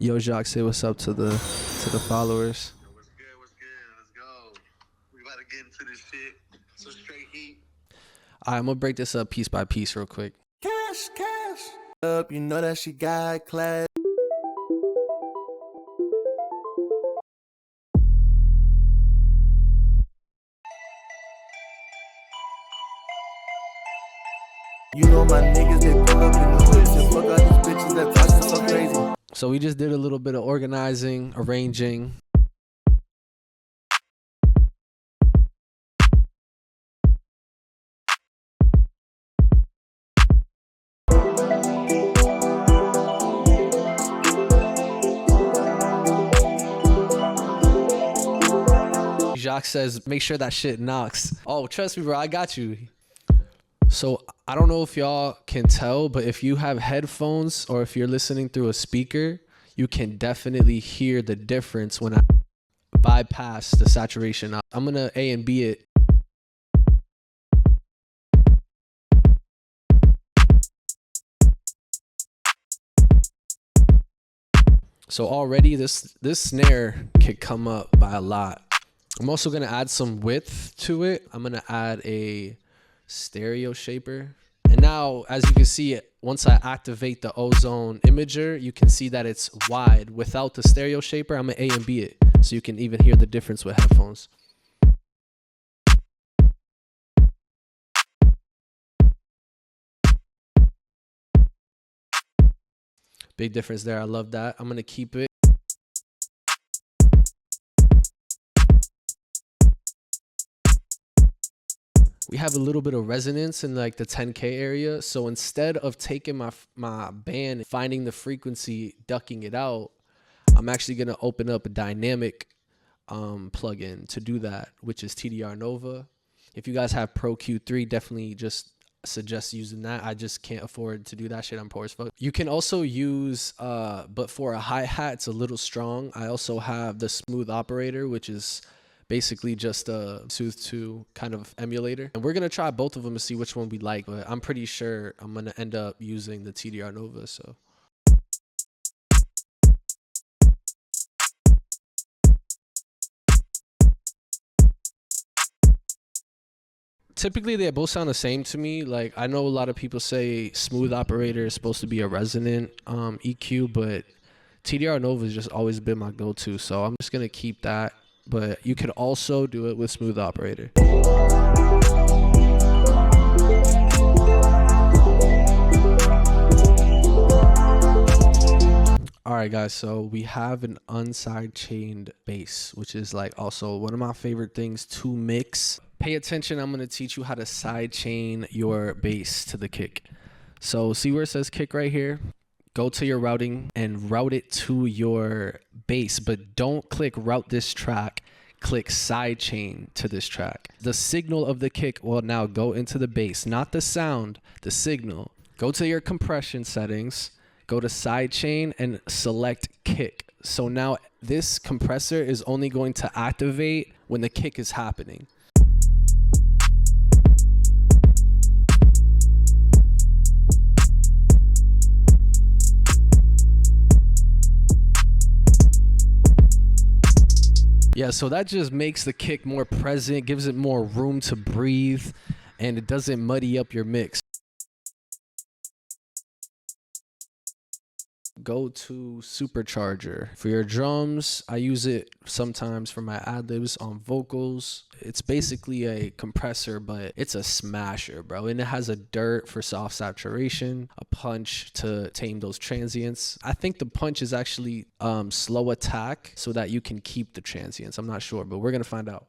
Yo, Jacques, say what's up to the followers. Yo, what's good? What's good? Let's go. We about to get into this shit. So straight heat. All right, I'm gonna break this up piece by piece real quick. Cash, cash. Up, you know that she got class. You know my niggas, they pull up in the whips and fuck out these bitches that talking so crazy. So we just did a little bit of organizing, arranging. Jacques says, make sure that shit knocks. Oh, trust me, bro, I got you. So I don't know if y'all can tell, but if you have headphones or if you're listening through a speaker, you can definitely hear the difference when I bypass the saturation. I'm gonna A and B it. So already this snare could come up by a lot. I'm also gonna add some width to it. I'm gonna add a stereo shaper. And now, as you can see, once I activate the ozone imager, you can see that it's wide. Without the stereo shaper, I'm gonna A and B it, so you can even hear the difference with headphones. Big difference there, I love that. I'm gonna keep it. We have a little bit of resonance in like the 10K area. So instead of taking my band, finding the frequency, ducking it out, I'm actually gonna open up a dynamic plugin to do that, which is TDR Nova. If you guys have Pro Q3, definitely just suggest using that. I just can't afford to do that shit. I'm poor as fuck. You can also use, but for a hi-hat, it's a little strong. I also have the smooth operator, which is basically just a Soothe 2 kind of emulator. And we're going to try both of them to see which one we like, but I'm pretty sure I'm going to end up using the TDR Nova, so. Typically, they both sound the same to me. Like, I know a lot of people say smooth operator is supposed to be a resonant EQ, but TDR Nova has just always been my go-to, so I'm just going to keep that. But you could also do it with smooth operator. All right, guys, so we have an unside chained bass, which is like also one of my favorite things to mix. Pay attention, I'm going to teach you how to side chain your bass to the kick. So see where it says kick right here? Go to your routing and route it to your bass, but don't click route this track. Click sidechain to this track. The signal of the kick will now go into the bass, not the sound, the signal. Go to your compression settings, go to sidechain and select kick. So now this compressor is only going to activate when the kick is happening. Yeah, so that just makes the kick more present, gives it more room to breathe, and it doesn't muddy up your mix. Go to supercharger. For your drums, I use it sometimes for my ad-libs on vocals. It's basically a compressor, but it's a smasher, bro. And it has a dirt for soft saturation, a punch to tame those transients. I think the punch is actually slow attack so that you can keep the transients. I'm not sure, but we're gonna find out.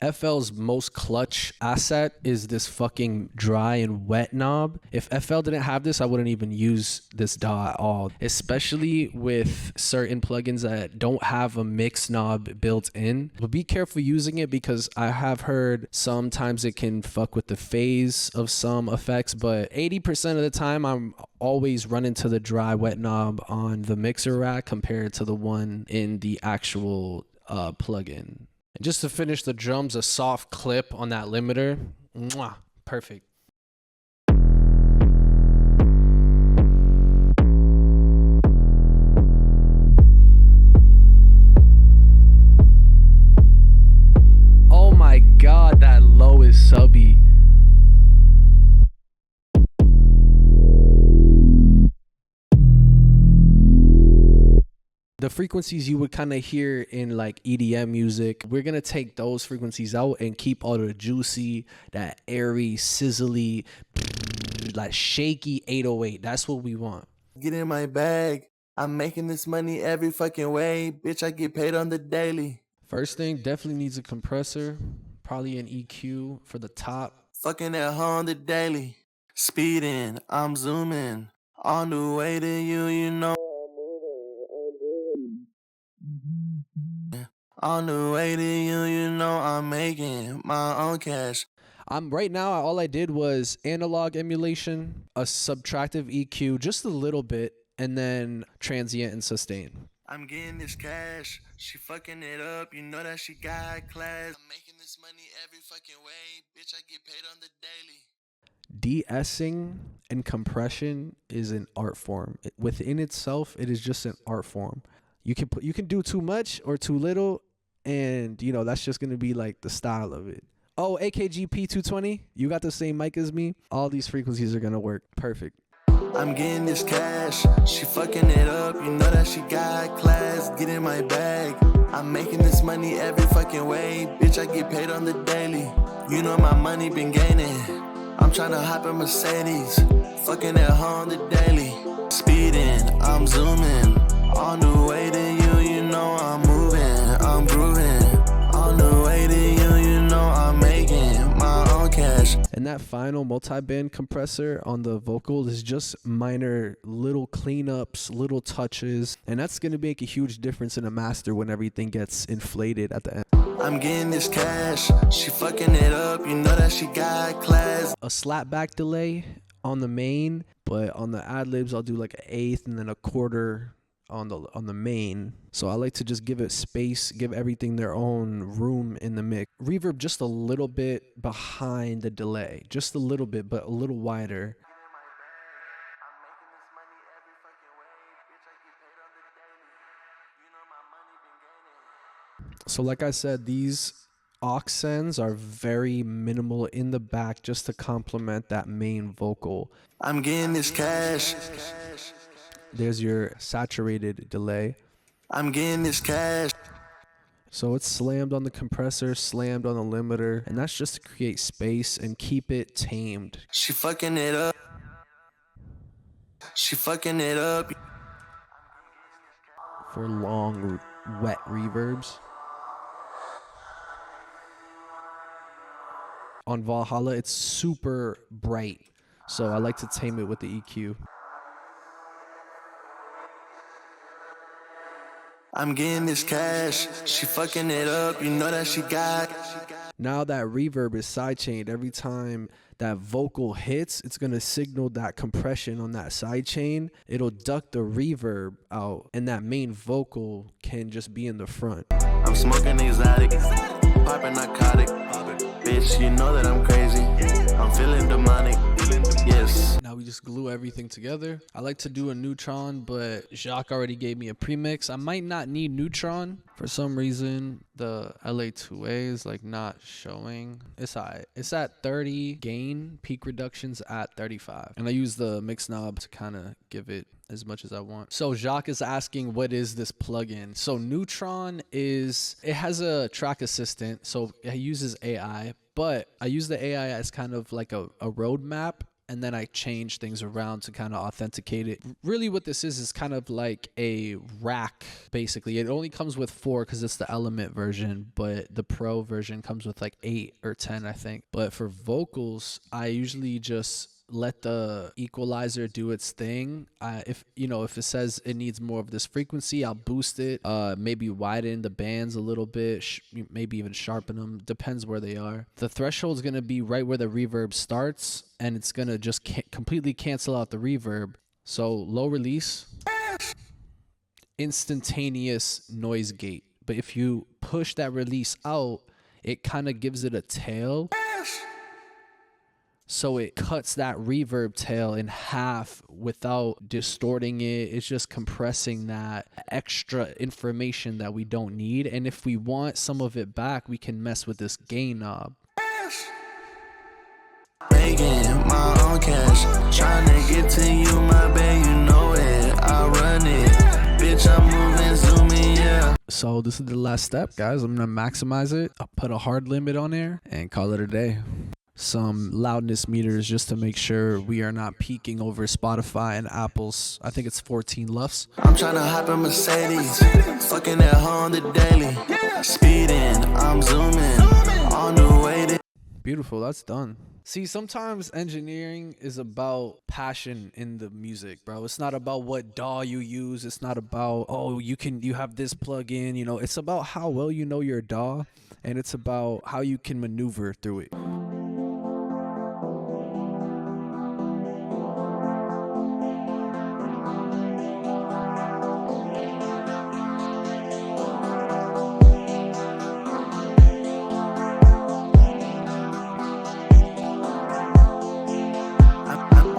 FL's most clutch asset is this fucking dry and wet knob. If FL didn't have this, I wouldn't even use this DAW at all, especially with certain plugins that don't have a mix knob built in. But be careful using it because I have heard sometimes it can fuck with the phase of some effects, but 80% of the time I'm always running to the dry wet knob on the mixer rack compared to the one in the actual plugin. And just to finish the drums, a soft clip on that limiter. Mwah, perfect. Oh my god, that low is subby. The frequencies you would kind of hear in like EDM music, we're going to take those frequencies out and keep all the juicy, that airy, sizzly, like shaky 808. That's what we want. Get in my bag. I'm making this money every fucking way. Bitch, I get paid on the daily. First thing, definitely needs a compressor, probably an EQ for the top. Fucking at home the daily. Speeding, I'm zooming. On the way to you, you know. On the way to you, you know I'm making my own cash. Right now, all I did was analog emulation, a subtractive EQ, just a little bit, and then transient and sustain. I'm getting this cash. She fucking it up. You know that she got class. I'm making this money every fucking way. Bitch, I get paid on the daily. De-essing and compression is an art form. Within itself, it is just an art form. You can do too much or too little, and you know that's just gonna be like the style of it. Oh, AKG P220, you got the same mic as me. All these frequencies are gonna work perfect. I'm getting this cash. She fucking it up. You know that she got class. Get in my bag. I'm making this money every fucking way. Bitch, I get paid on the daily. You know my money been gaining. I'm tryna hop in Mercedes. Fucking at home the daily. Speeding, I'm zooming. On the way to you, you know I'm moving. I'm grooving. On the way to you, you know I'm making my own cash. And that final multi-band compressor on the vocal is just minor little cleanups, little touches, and that's going to make a huge difference in a master when everything gets inflated at the end. I'm getting this cash. She fucking it up. You know that she got class. A slapback delay on the main, but on the ad-libs I'll do like an eighth and then a quarter on the main. So I like to just give it space, give everything their own room in the mix. Reverb just a little bit behind the delay, just a little bit, but a little wider. So like I said, these aux sends are very minimal in the back just to complement that main vocal. I'm getting this cash. There's your saturated delay. I'm getting this cash. So it's slammed on the compressor, slammed on the limiter, and that's just to create space and keep it tamed. She fucking it up. She fucking it up. For long, wet reverbs. On Valhalla, it's super bright, so I like to tame it with the EQ. I'm getting this cash. She fucking it up. You know that she got. Now that reverb is sidechained, every time that vocal hits, it's going to signal that compression on that sidechain. It'll duck the reverb out, and that main vocal can just be in the front. I'm smoking exotic, popping narcotic. Bitch, you know that I'm crazy. I'm feeling demonic. Yes. Now we just glue everything together. I like to do a neutron, but Jacques already gave me a premix. I might not need neutron. For some reason, the LA2A is like not showing. It's high. It's at 30 gain, peak reductions at 35. And I use the mix knob to kind of give it as much as I want. So Jacques is asking, what is this plugin? So Neutron it has a track assistant. So it uses AI, but I use the AI as kind of like a roadmap. And then I change things around to kind of authenticate it. Really what this is kind of like a rack, basically. It only comes with 4 because it's the Element version, but the Pro version comes with like 8 or 10, I think. But for vocals, I usually just let the equalizer do its thing. If it says it needs more of this frequency, I'll boost it, maybe widen the bands a little bit, maybe even sharpen them, depends where they are. The threshold is going to be right where the reverb starts, and it's going to just completely cancel out the reverb. So low release, instantaneous noise gate, But if you push that release out, it kind of gives it a tail. So it cuts that reverb tail in half without distorting it. It's just compressing that extra information that we don't need. And if we want some of it back, we can mess with this gain knob. Making my own cash, tryna get to you, my babe, you know it. I run it, bitch, I'm moving, zooming, yeah. So this is the last step, guys. I'm gonna maximize it. I'll put a hard limit on there and call it a day. Some loudness meters just to make sure we are not peaking over Spotify and Apple's. I think it's 14 LUFS. I'm tryna hop in Mercedes, fucking at home the daily. Speeding, I'm zooming, on the way to. Beautiful, that's done. See, sometimes engineering is about passion in the music, bro. It's not about what DAW you use. It's not about, oh, you have this plug-in, you know. It's about how well you know your DAW, and it's about how you can maneuver through it.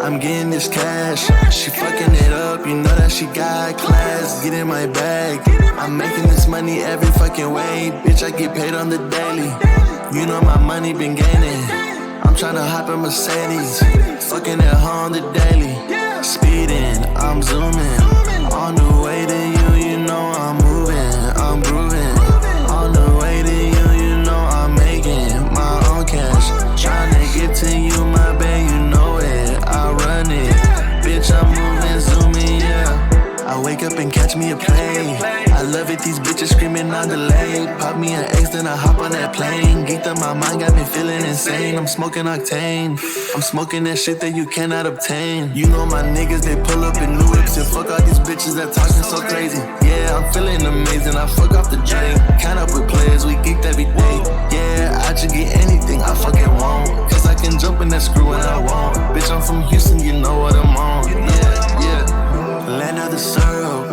I'm getting this cash, she fucking it up, you know that she got class. Get in my bag, I'm making this money every fucking way. Bitch, I get paid on the daily, you know my money been gaining. I'm tryna hop in Mercedes, fucking at home the daily. Speeding, I'm zooming, on the way to you, you know I'm moving, I'm grooving. On the way to you, you know I'm making my own cash. Tryna get to you, my babe, you know it. I run it, bitch, I'm moving, zooming, yeah. I wake up and catch me a play. I love it, these bitches screaming on delay. Pop me an X, then I hop on that plane. Geeked up my mind, got me feeling insane. I'm smoking octane, I'm smoking that shit that you cannot obtain. You know my niggas, they pull up in new whips and fuck all these bitches that talking so crazy. Yeah, I'm feeling amazing, I fuck off the drain. Count up with players, we geeked every day. Yeah, I just get anything I fucking want, cause I can jump in that screw when I want. Bitch, I'm from Houston, you know what I'm on. Yeah. Land of the syrup,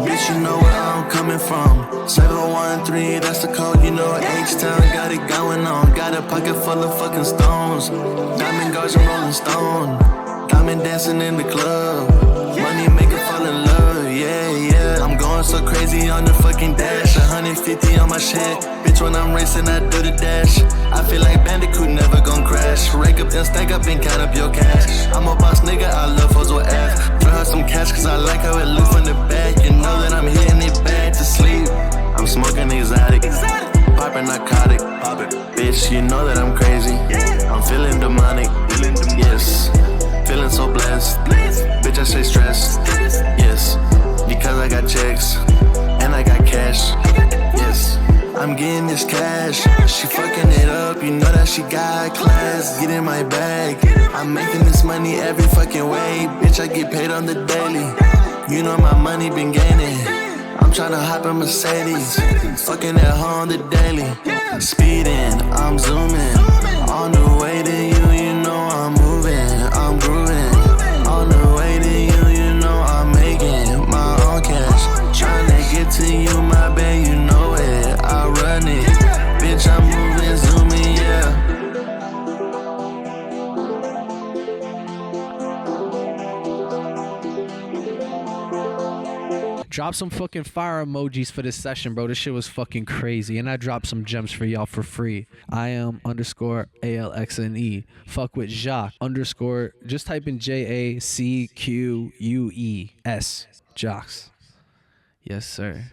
bitch, you know where I'm coming from. 713, that's the code, you know H-Town got it going on. Got a pocket full of fucking stones. Diamond guards and Rolling Stone. Diamond dancing in the club. Money maker fall in love, yeah, yeah. I'm going so crazy on the fucking dash. 150 on my shit. Bitch, when I'm racing, I do the dash. I feel like Bandicoot never gon' crash. Rake up, then stack up and count up your cash. I'm a boss nigga, I love hoes with F. Throw her some cash, cause I like how it look from the back. You know that I'm hitting it back to sleep. I'm smoking exotic. Poppin' narcotic. Bitch, you know that I'm crazy. I'm feeling demonic. Yes. Feeling so blessed. Bitch, I stay stressed. Yes. Because I got checks. And I got cash. Yes. I'm getting this cash, she fucking it up, you know that she got class. Get in my bag, I'm making this money every fucking way. Bitch, I get paid on the daily, you know my money been gaining. I'm tryna hop in Mercedes, fucking at home the daily. Speeding, I'm zooming, on the way to you, you know I'm moving, I'm grooving. On the way to you, you know I'm making my own cash. Tryna get to you, my babe, you know it. I run it, bitch, I'm moving, zooming, yeah. Drop some fucking fire emojis for this session, bro. This shit was fucking crazy. And I dropped some gems for y'all for free. I am _ ALXNE. Fuck with Jacques _ just type in JACQUES. Jacques. Yes, sir.